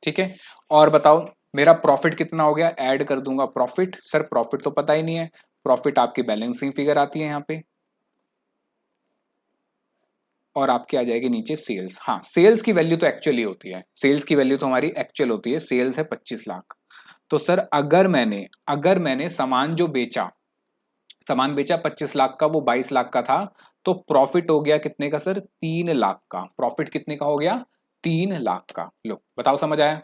ठीक है, और बताओ मेरा प्रॉफिट कितना हो गया? ऐड कर दूंगा प्रॉफिट। सर प्रॉफिट तो पता ही नहीं है, प्रॉफिट आपकी बैलेंसिंग फिगर आती है यहाँ पे, और आपकी आ जाएगी नीचे सेल्स। हाँ, सेल्स की वैल्यू तो एक्चुअली होती है, सेल्स की वैल्यू तो हमारी एक्चुअल होती है, सेल्स है 25 लाख। तो सर अगर मैंने सामान जो बेचा, सामान बेचा 25 लाख का, वो 22 लाख का था, तो प्रॉफिट हो गया कितने का सर? 3 लाख का। प्रॉफिट कितने का हो गया? 3 लाख का। लो बताओ, समझ आया?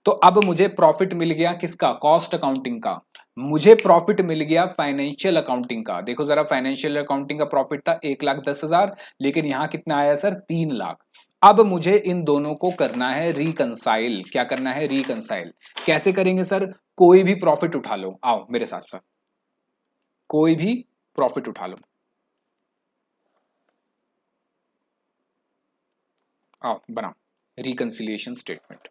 तो अब मुझे प्रॉफिट मिल गया किसका? कॉस्ट अकाउंटिंग का। मुझे प्रॉफिट मिल गया फाइनेंशियल अकाउंटिंग का। देखो जरा, फाइनेंशियल अकाउंटिंग का प्रॉफिट था 1,10,000, लेकिन यहां कितना आया सर? 3 लाख। अब मुझे इन दोनों को करना है रिकंसाइल। क्या करना है? रिकंसाइल। कैसे करेंगे सर? कोई भी प्रॉफिट उठा लो, आओ मेरे साथ साथ, कोई भी प्रॉफिट उठा लो, आओ बनाओ रिकंसिलिएशन स्टेटमेंट।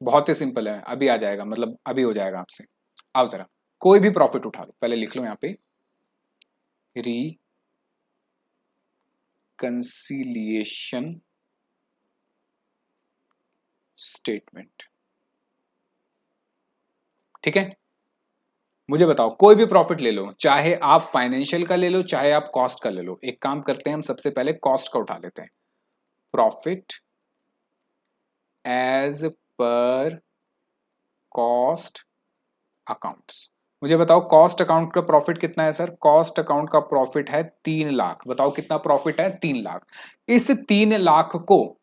बहुत ही सिंपल है, अभी आ जाएगा, मतलब अभी हो जाएगा आपसे। आओ जरा, कोई भी प्रॉफिट उठा लो, पहले लिख लो यहाँ पे रिकंसिलिएशन स्टेटमेंट। ठीक है, मुझे बताओ कोई भी प्रॉफिट ले लो, चाहे आप फाइनेंशियल का ले लो चाहे आप कॉस्ट का ले लो। एक काम करते हैं, हम सबसे पहले कॉस्ट का उठा लेते हैं। Profit as per cost accounts. मुझे बताओ कॉस्ट अकाउंट का प्रॉफिट कितना है सर? कॉस्ट अकाउंट का प्रॉफिट है 3 लाख। बताओ कितना प्रॉफिट है? 3 लाख। इस 3 लाख को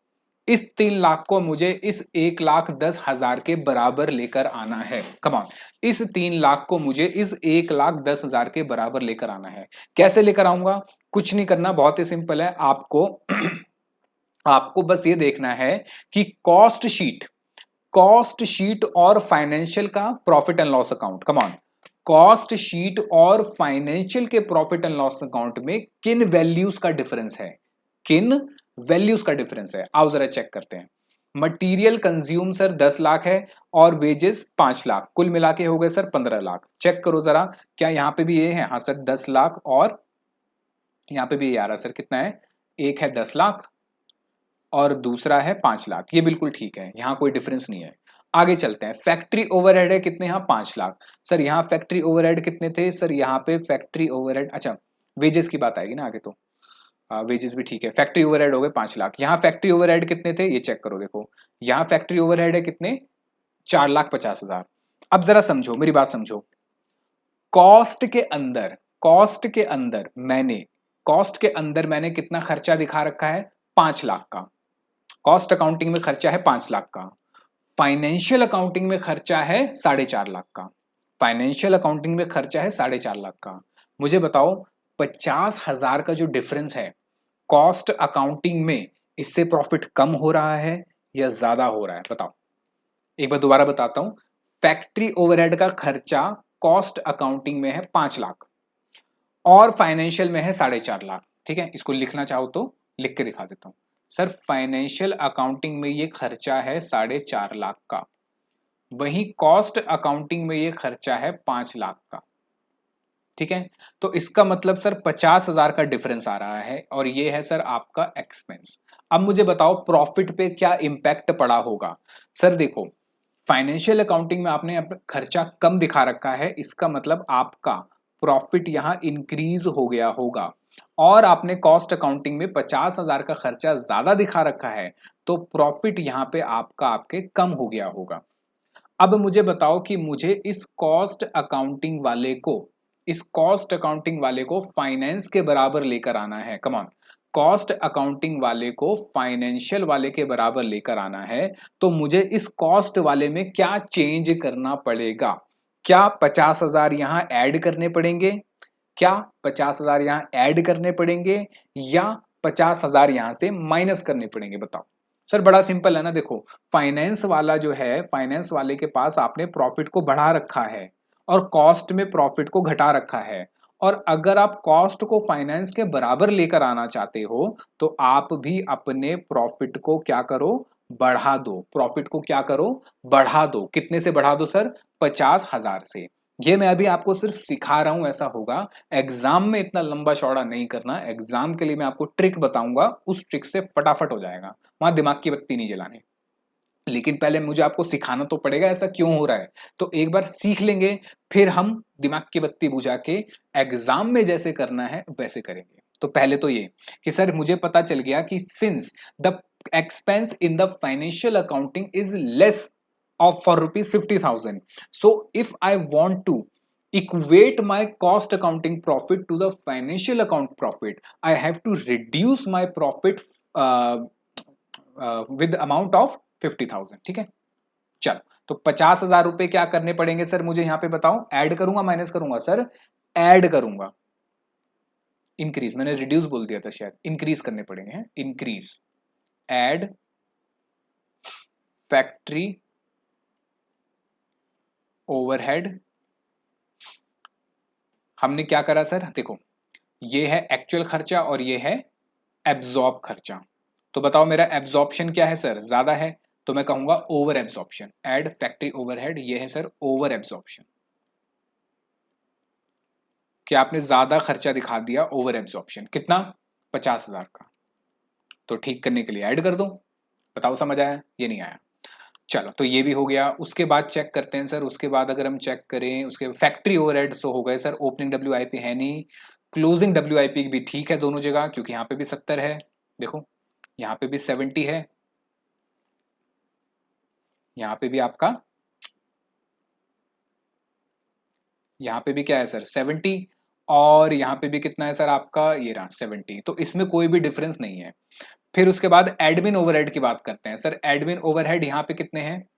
इस 3 लाख को मुझे इस 1,10,000 के बराबर लेकर आना है। कमान, इस 3 लाख को मुझे इस 1,10,000 के बराबर लेकर आना है। कैसे लेकर आऊंगा? कुछ नहीं करना, बहुत ही सिंपल है। आपको आपको बस ये देखना है कि कॉस्ट शीट और फाइनेंशियल का profit and loss account, comma, cost sheet और फाइनेंशियल के प्रॉफिट एंड लॉस अकाउंट में किन वैल्यूज का डिफरेंस है, किन वैल्यूज का डिफरेंस है। आओ जरा चेक करते हैं। मटेरियल कंज्यूम सर 10 लाख है और वेजेस 5 लाख, कुल मिला के हो गए सर 15 लाख। चेक करो जरा, क्या यहां पे भी ये है? हाँ सर 10 लाख, और यहां पे भी ये आ रहा सर, कितना है? एक है 10 लाख और दूसरा है 5 लाख। ये बिल्कुल ठीक है, यहां कोई डिफरेंस नहीं है। आगे चलते हैं। फैक्ट्री ओवरहेड है कितने? यहाँ 5 लाख। सर यहाँ फैक्ट्री ओवरहेड कितने थे? सर यहाँ पे फैक्ट्री ओवरहेड, अच्छा वेजेस की बात आएगी ना आगे, तो वेजेस भी ठीक है। फैक्ट्री ओवरहेड हो गए 5 लाख। यहाँ फैक्ट्री ओवरहेड कितने थे? ये चेक करो, देखो यहाँ फैक्ट्री ओवरहेड है कितने? 4,50,000। अब जरा समझो, मेरी बात समझो। कॉस्ट के अंदर मैंने कितना खर्चा दिखा रखा है? 5 लाख का। कॉस्ट अकाउंटिंग में खर्चा है 5 लाख का। फाइनेंशियल अकाउंटिंग में खर्चा है 4.5 लाख का। फाइनेंशियल अकाउंटिंग में खर्चा है 4.5 लाख का। मुझे बताओ 50,000 का जो डिफरेंस है कॉस्ट अकाउंटिंग में, इससे प्रॉफिट कम हो रहा है या ज्यादा हो रहा है? बताओ, एक बार दोबारा बताता हूं। फैक्ट्री ओवरहेड का खर्चा कॉस्ट अकाउंटिंग में है 5 लाख और फाइनेंशियल में है 4.5 लाख। ठीक है, इसको लिखना चाहो तो लिख के दिखा देता हूं। सर फाइनेंशियल अकाउंटिंग में ये खर्चा है 4.5 लाख का, वहीं कॉस्ट अकाउंटिंग में ये खर्चा है 5 लाख का। ठीक है, तो इसका मतलब सर 50,000 का डिफरेंस आ रहा है और ये है सर आपका एक्सपेंस। अब मुझे बताओ प्रॉफिट पे क्या इंपैक्ट पड़ा होगा? सर देखो, फाइनेंशियल अकाउंटिंग में आपने खर्चा कम दिखा रखा है, इसका मतलब आपका प्रॉफिट यहां इंक्रीज हो गया होगा। और आपने कॉस्ट अकाउंटिंग में 50,000 का खर्चा ज्यादा दिखा रखा है, तो प्रॉफिट यहां पे आपका आपके कम हो गया होगा। अब मुझे बताओ कि मुझे इस कॉस्ट अकाउंटिंग वाले को फाइनेंस के बराबर लेकर आना है। कम ऑन, कॉस्ट अकाउंटिंग वाले को फाइनेंशियल वाले के बराबर लेकर आना है, तो मुझे इस कॉस्ट वाले में क्या चेंज करना पड़ेगा? क्या 50,000 यहां ऐड करने पड़ेंगे? क्या 50,000 यहां ऐड करने पड़ेंगे या 50,000 यहां से माइनस करने पड़ेंगे? बताओ। सर बड़ा सिंपल है ना, देखो फाइनेंस वाला जो है, फाइनेंस वाले के पास आपने प्रॉफिट को बढ़ा रखा है और कॉस्ट में प्रॉफिट को घटा रखा है। और अगर आप कॉस्ट को फाइनेंस के बराबर लेकर आना चाहते हो, तो आप भी अपने प्रॉफिट को क्या करो? बढ़ा दो। प्रॉफिट को क्या करो? बढ़ा दो। कितने से बढ़ा दो सर? 50,000 से। ये मैं अभी आपको सिर्फ सिखा रहा हूं, ऐसा होगा। एग्जाम में इतना लंबा चौड़ा नहीं करना। एग्जाम के लिए मैं आपको ट्रिक बताऊंगा, उस ट्रिक से फटाफट हो जाएगा, वहां दिमाग की बत्ती नहीं जलानी। लेकिन पहले मुझे आपको सिखाना तो पड़ेगा ऐसा क्यों हो रहा है। तो एक बार सीख लेंगे, फिर हम दिमाग की बत्ती बुझा के एग्जाम में जैसे करना है वैसे करेंगे। तो पहले तो ये कि सर मुझे पता चल गया कि since the expense in the financial accounting is less of for rupees 50,000, so if I want to equate my cost accounting profit to the financial account profit, I have to reduce my profit with amount of 50,000। ठीक है, चलो तो 50,000 रुपए क्या करने पड़ेंगे sir मुझे यहां पे बताओ? ऐड करूंगा माइनस करूंगा? सर ऐड करूंगा। इंक्रीज, मैंने रिड्यूस बोल दिया था शायद, इंक्रीज करने पड़ेंगे हैं। Increase, add factory overhead. हमने क्या करा सर? देखो ये है एक्चुअल खर्चा और ये है एब्जॉर्ब खर्चा। तो बताओ मेरा एब्जॉर्प्शन क्या है सर? ज्यादा है, तो मैं कहूंगा over absorption. Add factory overhead, ये है सर ओवर एब्जॉर्प्शन। क्या आपने ज्यादा खर्चा दिखा दिया, ओवर एब्जॉर्प्शन। कितना? 50,000 का। तो ठीक करने के लिए ऐड कर दो। बताओ समझ आया? ये नहीं आया? चलो, तो ये भी हो गया। उसके बाद चेक करते हैं सर, उसके बाद अगर हम चेक करें, उसके फैक्ट्री ओवरहेड तो हो गए सर, ओपनिंग WIP है नहीं, क्लोजिंग WIP भी ठीक है दोनों जगह, क्योंकि यहाँ पे भी 70 है, देखो यहाँ पे भी 70 है, यहाँ पे भी आपका, यहाँ पे भी क्या है सर 70, और यहाँ पे भी कितना है सर आपका, ये रहा 70, तो इसमें कोई भी डिफरेंस नहीं है। फिर उसके बाद एडमिन ओवरहेड की बात करते हैं सर। एडमिन ओवरहेड यहाँ पे कितने हैं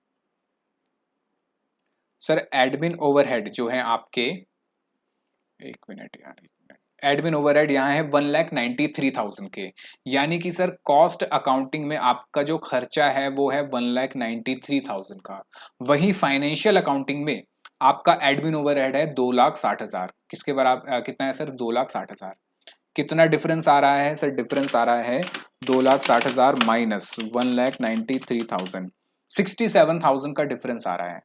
सर? एडमिन ओवरहेड जो है आपके, एक मिनट यार, एक मिनट, एडमिन ओवरहेड यहाँ है 1,93,000 के, यानी कि सर कॉस्ट अकाउंटिंग में आपका जो खर्चा है वो है 1,93,000 का। वही फाइनेंशियल अकाउंटिंग में आपका एडमिन ओवरहेड है 2,60,000। किसके बराबर कितना है सर? 2,60,000। कितना डिफरेंस आ रहा है सर? डिफरेंस आ रहा है 2,60,000 माइनस 1,93,000, 67,000 का डिफरेंस आ रहा है।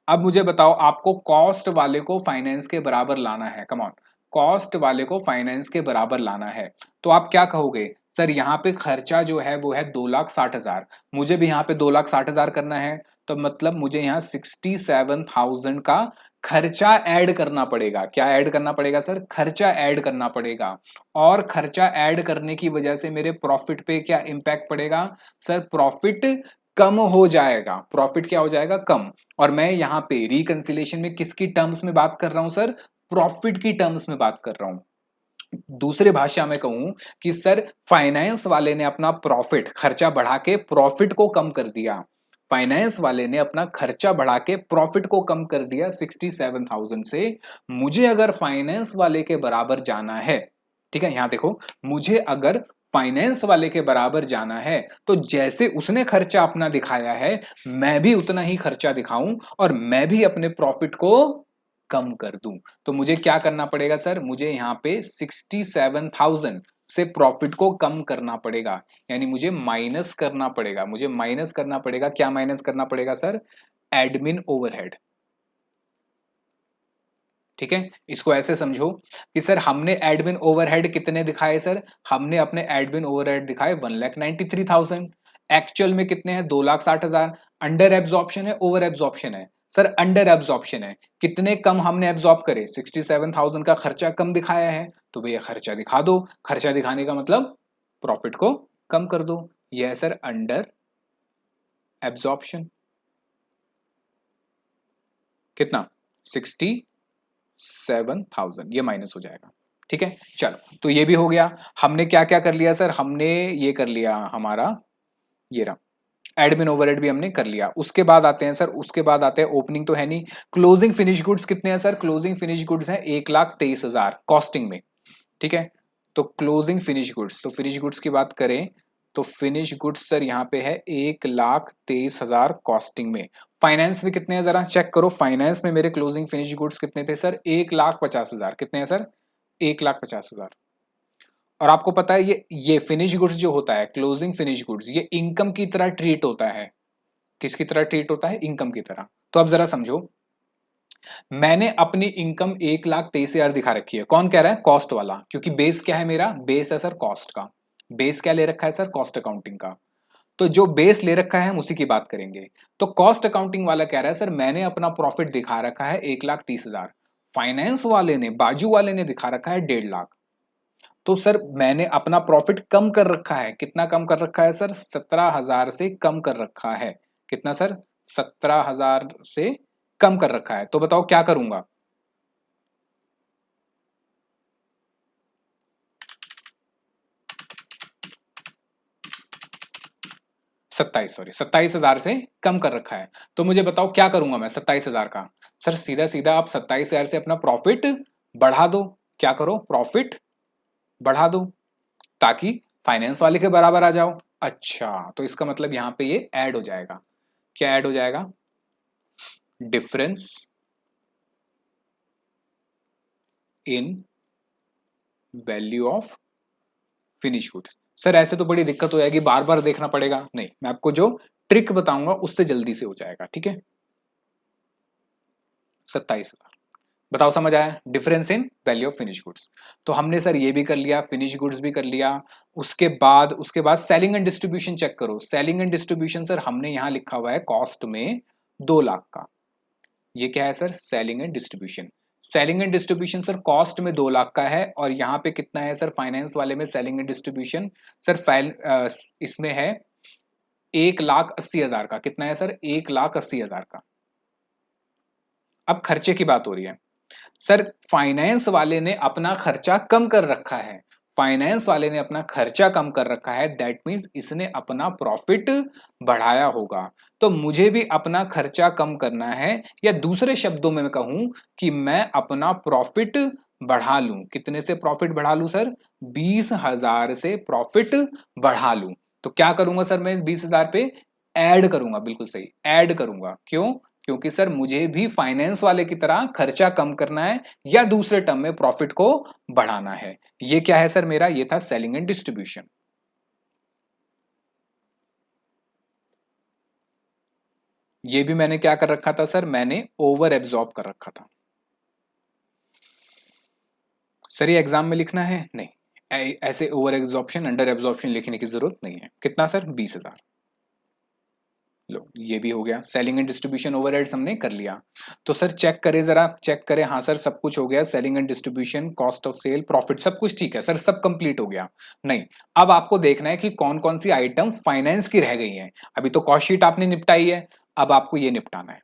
अब मुझे बताओ, आपको कॉस्ट वाले को फाइनेंस के बराबर लाना है, कम ऑन, कॉस्ट वाले को फाइनेंस के बराबर लाना है, तो आप क्या कहोगे सर? यहाँ पे खर्चा जो है वो है 2,60,000, मुझे भी यहाँ पे 2,60,000 करना है, तो मतलब मुझे यहाँ 67,000 का खर्चा ऐड करना पड़ेगा। क्या ऐड करना पड़ेगा सर? खर्चा ऐड करना पड़ेगा। और खर्चा ऐड करने की वजह से मेरे प्रॉफिट पे क्या इंपैक्ट पड़ेगा सर? प्रॉफिट कम हो जाएगा। प्रॉफिट क्या हो जाएगा? कम। और मैं यहाँ पे रिकंसिलेशन में किसकी टर्म्स में बात कर रहा हूं सर? प्रॉफिट की टर्म्स में बात कर रहा हूं। दूसरे भाषा में कहूं कि सर फाइनेंस वाले ने अपना प्रॉफिट, खर्चा बढ़ा के प्रॉफिट को कम कर दिया। फाइनेंस वाले ने अपना खर्चा बढ़ा के प्रॉफिट को कम कर दिया 67,000 से। मुझे अगर फाइनेंस वाले के बराबर जाना है, ठीक है, यहां देखो, मुझे अगर फाइनेंस वाले के बराबर जाना है तो जैसे उसने खर्चा अपना दिखाया है, मैं भी उतना ही खर्चा दिखाऊं और मैं भी अपने प्रॉफिट को कम कर दूं। तो मुझे क्या करना पड़ेगा सर? मुझे यहाँ पे 67,000 से प्रॉफिट को कम करना पड़ेगा, यानी मुझे माइनस करना पड़ेगा। मुझे माइनस करना पड़ेगा, क्या माइनस करना पड़ेगा सर? Admin overhead. ठीक है, इसको ऐसे समझो कि सर हमने एडमिन ओवरहेड कितने दिखाए सर? हमने अपने एडमिन ओवरहेड दिखाए 1,93,000। एक्चुअल में कितने हैं? 2,60,000। अंडर एब्जॉर्प्शन है, ओवर एब्जॉर्प्शन है सर? अंडर एब्जॉर्प्शन है। कितने कम हमने एब्जॉर्ब करे? 67,000 का खर्चा कम दिखाया है, तो भैया खर्चा दिखा दो। खर्चा दिखाने का मतलब प्रॉफिट को कम कर दो। यह है सर अंडर एब्जॉर्प्शन। कितना? 67,000, ये माइनस हो जाएगा। ठीक है, चलो, तो ये भी हो गया। हमने क्या क्या कर लिया सर? हमने ये कर लिया, हमारा ये रहा एडमिन ओवरहेड भी हमने कर लिया। उसके बाद आते हैं सर, उसके बाद आते हैं, ओपनिंग तो है नहीं, क्लोजिंग फिनिश गुड्स कितने हैं सर? क्लोजिंग फिनिश गुड्स हैं 1,23,000 कॉस्टिंग में। ठीक है, तो क्लोजिंग फिनिश गुड्स, तो फिनिश गुड्स की बात करें तो फिनिश गुड्स सर यहाँ पे है 1,23,000 कॉस्टिंग में। फाइनेंस में कितने हैं जरा चेक करो। फाइनेंस में मेरे क्लोजिंग फिनिश गुड्स कितने थे सर? 1,50,000। कितने हैं सर? 1,50,000। और आपको पता है ये फिनिश गुड्स जो होता है, क्लोजिंग फिनिश गुड्स, ये इनकम की तरह ट्रीट होता है। किसकी तरह ट्रीट होता है? इनकम की तरह। तो अब जरा समझो, मैंने अपनी इनकम 1,23,000 दिखा रखी है। कौन कह रहा है? कॉस्ट वाला, क्योंकि बेस क्या है मेरा? बेस है सर कॉस्ट का। बेस क्या ले रखा है सर? कॉस्ट अकाउंटिंग का। तो जो बेस ले रखा है हम उसी की बात करेंगे। तो कॉस्ट अकाउंटिंग वाला कह रहा है सर मैंने अपना प्रॉफिट दिखा रखा है 1,30,000, फाइनेंस वाले ने, बाजू वाले ने दिखा रखा है 1,50,000। तो सर मैंने अपना प्रॉफिट कम कर रखा है। कितना कम कर रखा है सर? 17,000 से कम कर रखा है। कितना सर? 17,000 से कम कर रखा है। तो बताओ क्या करूंगा? 27,000 से कम कर रखा है। तो मुझे बताओ क्या करूंगा मैं 27,000 का? सर सीधा सीधा आप 27,000 से अपना प्रॉफिट बढ़ा दो। क्या करो? प्रॉफिट बढ़ा दो, ताकि फाइनेंस वाले के बराबर आ जाओ। अच्छा, तो इसका मतलब यहां पे ये ऐड हो जाएगा। क्या ऐड हो जाएगा? Difference in value of finish goods. Sir ऐसे तो बड़ी दिक्कत हो जाएगी, बार बार देखना पड़ेगा। नहीं, मैं आपको जो ट्रिक बताऊंगा उससे जल्दी से हो जाएगा। ठीक है, 27,000। बताओ समझ आया? Difference in value of finish goods. तो हमने सर ये भी कर लिया, फिनिश गुड्स भी कर लिया। उसके बाद सेलिंग एंड डिस्ट्रीब्यूशन चेक करो। सेलिंग एंड डिस्ट्रीब्यूशन सर हमने यहां लिखा हुआ है कॉस्ट में 2 लाख का। ये क्या है sir? Selling and distribution. Selling and distribution sir cost में 2 लाख का है, और यहाँ पे कितना है सर फाइनेंस वाले में सेलिंग एंड डिस्ट्रीब्यूशन? सर इसमें है 1,80,000 का। कितना है सर? 1,80,000 का। अब खर्चे की बात हो रही है सर। फाइनेंस वाले ने अपना खर्चा कम कर रखा है। फाइनेंस वाले ने अपना खर्चा कम कर रखा है, दैट मीन्स इसने अपना प्रॉफिट बढ़ाया होगा। तो मुझे भी अपना खर्चा कम करना है, या दूसरे शब्दों में मैं कहूं कि मैं अपना प्रॉफिट बढ़ा लूं। कितने से प्रॉफिट बढ़ा लूं सर? 20,000 से प्रॉफिट बढ़ा लूं। तो क्या करूंगा सर? मैं 20,000 पे ऐड करूंगा। बिल्कुल सही, ऐड करूंगा। क्यों? क्योंकि सर मुझे भी फाइनेंस वाले की तरह खर्चा कम करना है, या दूसरे टर्म में प्रॉफिट को बढ़ाना है। ये क्या है सर मेरा? ये था सेलिंग एंड डिस्ट्रीब्यूशन। ये भी मैंने क्या कर रखा था सर? मैंने ओवर एब्जॉर्ब कर रखा था। सर ये एग्जाम में लिखना है? नहीं, ऐसे ओवर एब्जॉर्प्शन अंडर एब्जॉर्प्शन लिखने की जरूरत नहीं है। कितना सर? 20,000। लो, ये भी हो गया। सेलिंग एंड डिस्ट्रीब्यूशन ओवरहेड्स हमने कर लिया। तो सर चेक करें, जरा चेक करें। हाँ सर सब कुछ हो गया। Selling and distribution, cost of sale, profit, सब कुछ ठीक है सर, सब कंप्लीट हो गया। नहीं, अब आपको देखना है कि कौन कौन सी आइटम फाइनेंस की रह गई हैं। अभी तो कॉस्ट शीट आपने निपटाई है, अब आपको ये निपटाना है।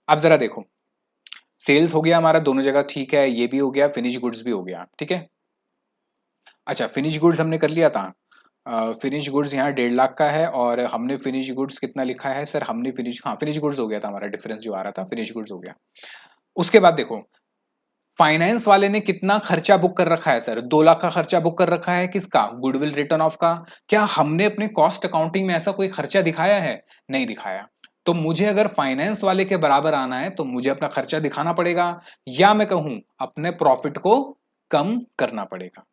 अब जरा देखो, सेल्स हो गया हमारा दोनों जगह, ठीक है। ये भी हो गया, फिनिश गुड्स भी हो गया, ठीक है। अच्छा, फिनिश गुड्स हमने कर लिया था। फिनिश गुड्स यहाँ 1.5 लाख का है, और हमने फिनिश गुड्स कितना लिखा है सर? हमने फिनिश गुड्स हो गया था हमारा, डिफरेंस जो आ रहा था फिनिश गुड्स हो गया। उसके बाद देखो, फाइनेंस वाले ने कितना खर्चा बुक कर रखा है सर? 2 लाख का खर्चा बुक कर रखा है। किसका? गुडविल रिटर्न ऑफ का। क्या हमने अपने कॉस्ट अकाउंटिंग में ऐसा कोई खर्चा दिखाया है? नहीं दिखाया। तो मुझे अगर फाइनेंस वाले के बराबर आना है तो मुझे अपना खर्चा दिखाना पड़ेगा, या मैं कहूं अपने प्रॉफिट को कम करना पड़ेगा।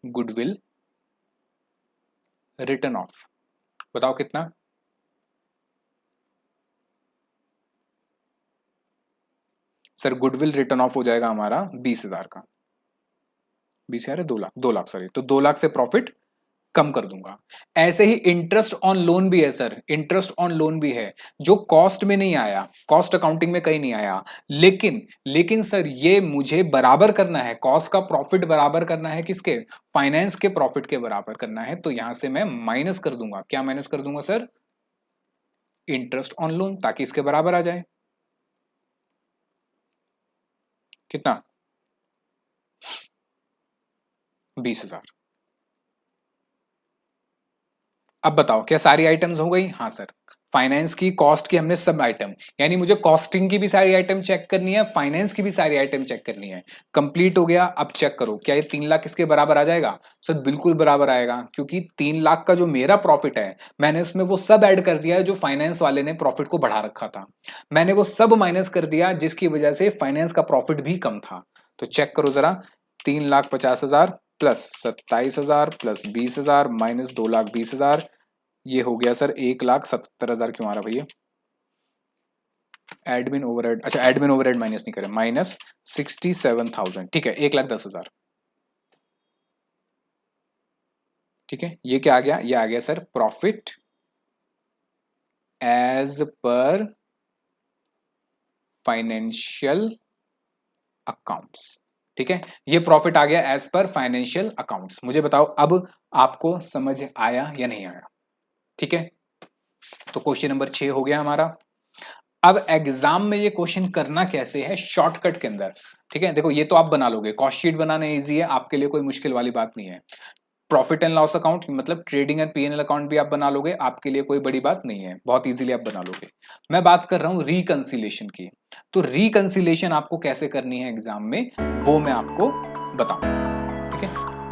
गुडविल रिटर्न ऑफ, बताओ कितना? सर गुडविल रिटर्न ऑफ हो जाएगा हमारा 20,000 का। 20,000 है? 2 लाख, 2 लाख सॉरी। तो 2 लाख से प्रॉफिट कम कर दूंगा। ऐसे ही इंटरेस्ट ऑन लोन भी है सर। इंटरेस्ट ऑन लोन भी है, जो कॉस्ट में नहीं आया, कॉस्ट अकाउंटिंग में कहीं नहीं आया। लेकिन सर ये मुझे बराबर करना है, कॉस्ट का प्रॉफिट बराबर करना है किसके? फाइनेंस के प्रॉफिट के बराबर करना है। तो यहां से मैं माइनस कर दूंगा। क्या माइनस कर दूंगा सर? इंटरेस्ट ऑन लोन, ताकि इसके बराबर आ जाए। कितना? 20,000। अब बताओ क्या सारी आइटम्स हो गई? हाँ सर, फाइनेंस की, कॉस्ट की, हमने सब आइटम, यानी मुझे कॉस्टिंग की भी सारी आइटम चेक करनी है, फाइनेंस की भी सारी आइटम चेक करनी है। कंप्लीट हो गया। अब चेक करो क्या ये 3 लाख इसके बराबर आ जाएगा? सर बिल्कुल बराबर आएगा, क्योंकि 3 लाख का जो मेरा प्रॉफिट है, मैंने उसमें वो सब ऐड कर दिया है जो फाइनेंस वाले ने प्रॉफिट को बढ़ा रखा था। मैंने वो सब माइनस कर दिया, जिसकी वजह से फाइनेंस का प्रॉफिट भी कम था। तो चेक करो जरा, 3,50,000 प्लस 27,000 प्लस 20,000 माइनस 2,20,000, ये हो गया सर 1,70,000। क्यों आ रहा भैया? एडमिन ओवरहेड, अच्छा एडमिन ओवरहेड माइनस नहीं करें, माइनस 67,000, ठीक है। 1,10,000, ठीक है। ये क्या आ गया? ये आ गया sir profit as per financial accounts, ठीक है। ये प्रॉफिट आ गया एज पर फाइनेंशियल अकाउंट्स। मुझे बताओ अब आपको समझ आया या नहीं आया? ठीक है, तो क्वेश्चन नंबर 6 हो गया हमारा। अब एग्जाम में ये क्वेश्चन करना कैसे है, शॉर्टकट के अंदर, ठीक है। देखो ये तो आप बना लोगे, कॉस्ट शीट बनाना इजी है आपके लिए, कोई मुश्किल वाली बात नहीं है। प्रॉफिट एंड लॉस अकाउंट मतलब ट्रेडिंग एंड पीएनएल अकाउंट भी आप बना लोगे, आपके लिए कोई बड़ी बात नहीं है, बहुत इजीली आप बना लोगे। मैं बात कर रहा हूं रिकंसिलेशन की। तो रिकंसिलेशन आपको कैसे करनी है एग्जाम में, वो मैं आपको बताऊं, ठीक है।